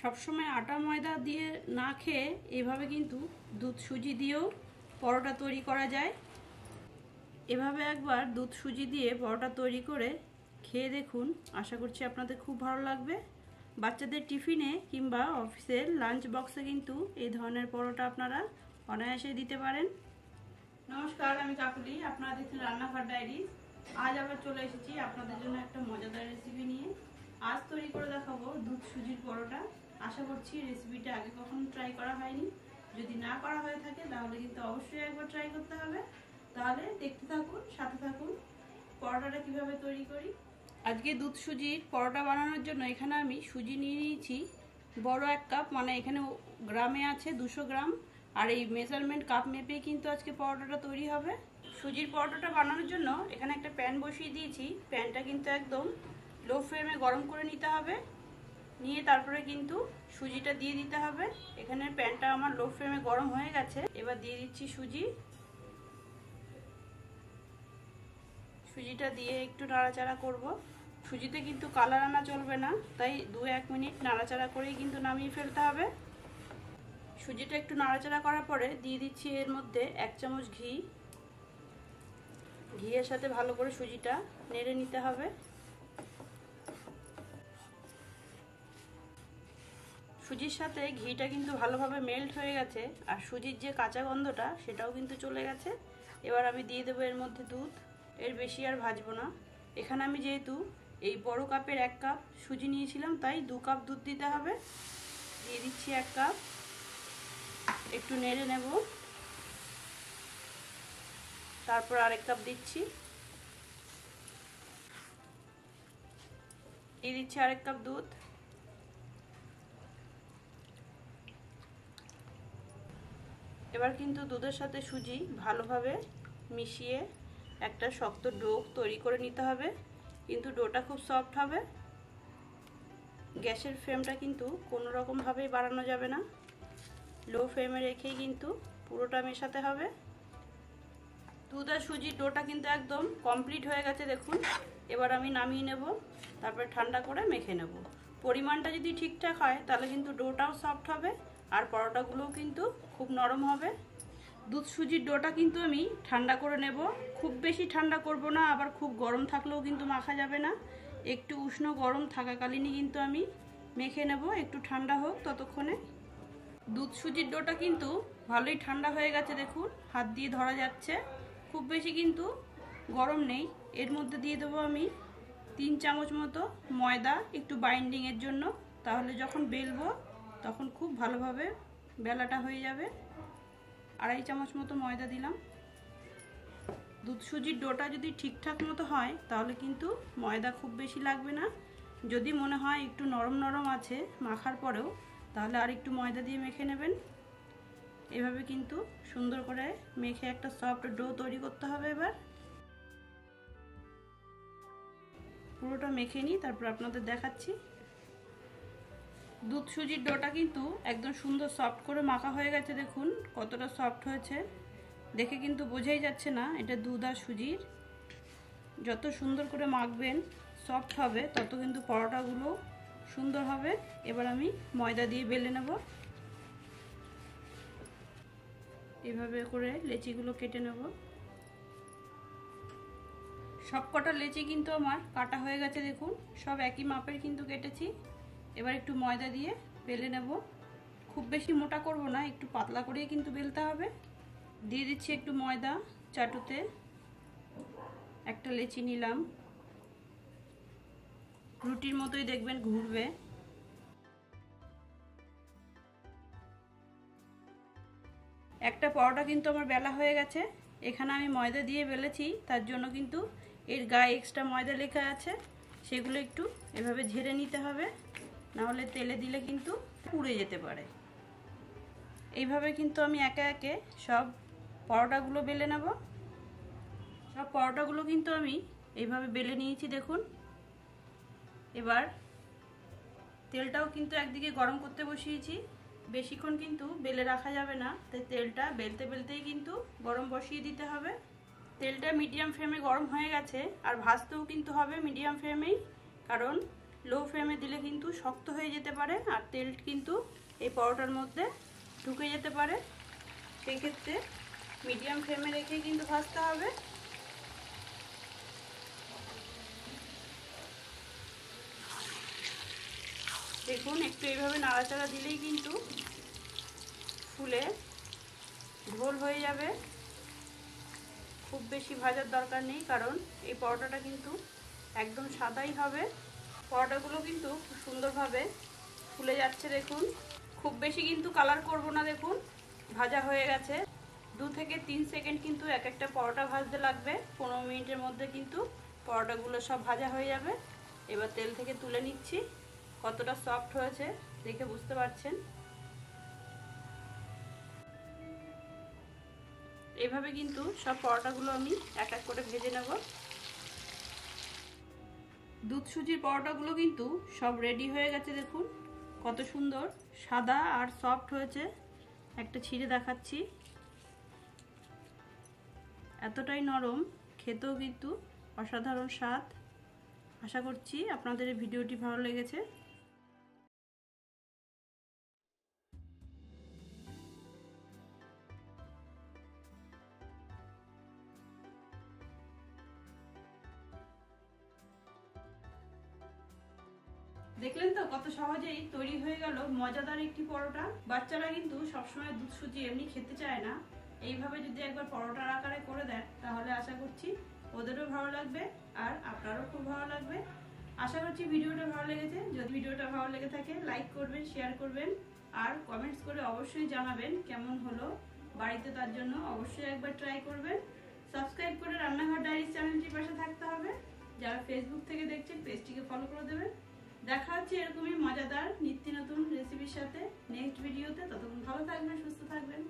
সবসময় আটা ময়দা দিয়ে না খেয়ে এভাবে কিন্তু দুধ সুজি দিয়েও পরোটা তৈরি করা যায়। এভাবে একবার দুধ সুজি দিয়ে পরোটা তৈরি করে খেয়ে দেখুন, আশা করছি আপনাদের খুব ভালো লাগবে। বাচ্চাদের টিফিনে কিংবা অফিসের লাঞ্চ বক্সে কিন্তু এই ধরনের পরোটা আপনারা অনায়াসে দিতে পারেন। নমস্কার, আমি কাকুলি, আপনারা দেখছেন রান্নাঘর ডায়েরি। আজ আবার চলে এসেছি আপনাদের জন্য একটা মজাদার রেসিপি নিয়ে। আজ তৈরি করে দেখাবো দুধ সুজির পরোটা। আশা করছি রেসিপিটা আগে কখনো ট্রাই করা হয়নি। যদি না করা হয়ে থাকে তাহলে কিন্তু অবশ্যই একবার ট্রাই করতে হবে। তাহলে দেখতে থাকুন, সাথে থাকুন পরোটাটা কিভাবে তৈরি করি। আজকে দুধ সুজির পরোটা বানানোর জন্য এখানে আমি সুজি নিয়ে নিয়েছি বড় 1 কাপ, মানে এখানে গ্রামে আছে 200 গ্রাম। আর এই মেজারমেন্ট কাপ মেপেই কিন্তু আজকে পরোটাটা তৈরি হবে। সুজির পরোটাটা বানানোর জন্য এখানে একটা প্যান বসিয়ে দিয়েছি। প্যানটা কিন্তু একদম লো ফ্লেমে গরম করে নিতে হবে। নিয়ে তারপরে কিন্তু সুজিটা দিয়ে দিতে হবে। এখানে প্যানটা আমার লো ফ্লেমে গরম হয়ে গেছে। এবার দিয়ে দিচ্ছি সুজিটা দিয়ে একটু নাড়াচাড়া করব। সুজিতে কিন্তু কালার আনা চলবে না, তাই 2-1 মিনিট নাড়াচাড়া করেই কিন্তু নামিয়ে ফেলতে হবে। সুজিটা একটু নাড়াচাড়া করার পরে দিয়ে দিচ্ছি এর মধ্যে 1 চামচ ঘি। ঘিয়ের সাথে ভালো করে সুজিটা নেড়ে নিতে হবে। সুজির সাথে ঘিটা কিন্তু ভালোভাবে মেল্ট হয়ে গেছে, আর সুজির যে কাঁচা গন্ধটা সেটাও কিন্তু চলে গেছে। এবার আমি দিয়ে দেবো এর মধ্যে দুধ। এর বেশি আর ভাজবো না। এখানে আমি যেহেতু এই বড় কাপের 1 কাপ সুজি নিয়েছিলাম, তাই 2 কাপ দুধ দিতে হবে। দিয়ে দিচ্ছি 1 কাপ। একটু নেড়ে নেব। তারপর আরেক কাপ দিচ্ছি। দিয়ে দিচ্ছি আরেক কাপ দুধ। এবার কিন্তু দুধের সাথে সুজি ভালোভাবে মিশিয়ে একটা শক্ত ডো তৈরি করে নিতে হবে। কিন্তু ডোটা খুব সফট হবে। গ্যাসের ফ্লেমটা কিন্তু কোনো রকমভাবেই বাড়ানো যাবে না। লো ফ্লেমে রেখেই কিন্তু পুরোটা মেশাতে হবে। দুধ আর সুজির ডোটা কিন্তু একদম কমপ্লিট হয়ে গেছে দেখুন। এবার আমি নামিয়ে নেব, তারপরে ঠান্ডা করে মেখে নেব। পরিমাণটা যদি ঠিকঠাক হয় তাহলে কিন্তু ডোটাও সফট হবে, আর পরোটাগুলোও কিন্তু খুব নরম হবে। দুধ সুজির ডোটা কিন্তু আমি ঠান্ডা করে নেব। খুব বেশি ঠান্ডা করব না, আবার খুব গরম থাকলেও কিন্তু মাখা যাবে না। একটু উষ্ণ গরম থাকাকালীনই কিন্তু আমি মেখে নেব। একটু ঠান্ডা হোক ততক্ষণে। দুধ সুজির ডোটা কিন্তু ভালোই ঠান্ডা হয়ে গেছে দেখুন, হাত দিয়ে ধরা যাচ্ছে। খুব বেশি কিন্তু গরম নেই। এর মধ্যে দিয়ে দেবো আমি 3 চামচ মতো ময়দা, একটু বাইন্ডিংয়ের জন্য। তাহলে যখন বেলবো তখন খুব ভালোভাবে বেলাটা হয়ে যাবে। 2.5 চামচ মতো ময়দা দিলাম। দুধ সুজির ডোটা যদি ঠিকঠাক মতো হয় তাহলে কিন্তু ময়দা খুব বেশি লাগবে না। যদি মনে হয় একটু নরম নরম আছে মাখার পরেও, তাহলে আর একটু ময়দা দিয়ে মেখে নেবেন। এভাবে কিন্তু সুন্দর করে মেখে একটা সফট ডো তৈরি করতে হবে। এবার পুরোটা মেখে নিই, তারপর আপনাদের দেখাচ্ছি। দুধ সুজির ডোটা কিন্তু একদম সুন্দর সফট করে মাখা হয়ে গেছে দেখুন কতটা সফট হয়েছে। দেখে কিন্তু বোঝাই যাচ্ছে না এটা দুধ আর সুজির। যত সুন্দর করে মাখবেন সফট হবে, তত কিন্তু পরোটাগুলো সুন্দর হবে। এবার আমি ময়দা দিয়ে বেলে নেব। এভাবে করে লেচিগুলো কেটে নেব। সব কটা লেচি কিন্তু আমার কাটা হয়ে গেছে দেখুন, সব একই মাপের কিন্তু কেটেছি। এবার একটু ময়দা দিয়ে বেলে নেব। খুব বেশি মোটা করব না, একটু পাতলা করেই কিন্তু বেলতে হবে। দিয়ে দিচ্ছি একটু ময়দা চাটুতে। একটা লেচি নিলাম। রুটির মতোই দেখবেন ঘুরবে। একটা পরোটা কিন্তু আমার বেলা হয়ে গেছে। এখানে আমি ময়দা দিয়ে বেলেছি, তার জন্য কিন্তু এর গায়ে এক্সট্রা ময়দা লেখা আছে, সেগুলো একটু এভাবে ঝেড়ে নিতে হবে, নাহলে তেলে দিলে কিন্তু পুড়ে যেতে পারে। এইভাবে কিন্তু আমি একে একে সব পরোটাগুলো বেলে নেব। সব পরোটাগুলো কিন্তু আমি এইভাবে বেলে নিয়েছি দেখুন। এবার তেলটাও কিন্তু একদিকে গরম করতে বসিয়েছি। বেশিক্ষণ কিন্তু বেলে রাখা যাবে না, তাই তেলটা বেলতে বেলতেই কিন্তু গরম বসিয়ে দিতে হবে। তেলটা মিডিয়াম ফ্লেমে গরম হয়ে গেছে, আর ভাজতেও কিন্তু হবে মিডিয়াম ফ্লেমেই, কারণ লো ফ্লেমে দিলে কিন্তু শক্ত হয়ে যেতে পারে আর তেল কিন্তু এই পরোটার মধ্যে ঢুকে যেতে পারে। সেক্ষেত্রে মিডিয়াম ফ্লেমে রেখেই কিন্তু ভাজতে হবে। দেখুন একটু এইভাবে নাড়াচাড়া দিলেই কিন্তু ফুলে ঝোল হয়ে যাবে। খুব বেশি ভাজার দরকার নেই, কারণ এই পরোটাটা কিন্তু একদম সাদাই হবে। পরোটাগুলো কিন্তু খুব সুন্দরভাবে ফুলে যাচ্ছে দেখুন। খুব বেশি কিন্তু কালার করব না, দেখুন ভাজা হয়ে গেছে। 2 থেকে 3 সেকেন্ড কিন্তু এক একটা পরোটা ভাজতে লাগবে। 15 মিনিটের মধ্যে কিন্তু পরোটাগুলো সব ভাজা হয়ে যাবে। এবার তেল থেকে তুলে নিচ্ছি। কতটা সফট হয়েছে দেখে বুঝতে পারছেন। এভাবে কিন্তু সব পরোটাগুলো আমি এক এক করে ভেজে নেব। দুধ সুজির পরোটাগুলো কিন্তু সব রেডি হয়ে গেছে দেখুন কত সুন্দর সাদা আর সফট হয়েছে। একটা ছিঁড়ে দেখাচ্ছি, এতটাই নরম, খেতেও কিন্তু অসাধারণ স্বাদ। আশা করছি আপনাদের এই ভিডিওটি ভালো লেগেছে। দেখলেন তো কত সহজেই তৈরি হয়ে গেল মজাদার একটি পরোটা। বাচ্চারা কিন্তু সবসময় দুধ সুজি এমনি খেতে চায় না। এইভাবে যদি একবার পরোটার আকারে করে দেন তাহলে আশা করছি ওদেরও ভালো লাগবে আর আপনারও খুব ভালো লাগবে। আশা করছি ভিডিওটা ভালো লেগেছে। যদি ভিডিওটা ভালো লেগে থাকে লাইক করবেন, শেয়ার করবেন আর কমেন্টস করে অবশ্যই জানাবেন কেমন হলো। বাড়িতে তার জন্য অবশ্যই একবার ট্রাই করবেন। সাবস্ক্রাইব করে রান্নাঘর ডায়েরিজ চ্যানেলটির পাশে থাকতে হবে। যারা ফেসবুক থেকে দেখছেন পেজটিকে ফলো করে দেবেন। দেখা হচ্ছে এরকমই মজাদার নিত্য নতুন রেসিপির সাথে নেক্সট ভিডিওতে। ততক্ষণ ভালো থাকবেন, সুস্থ থাকবেন।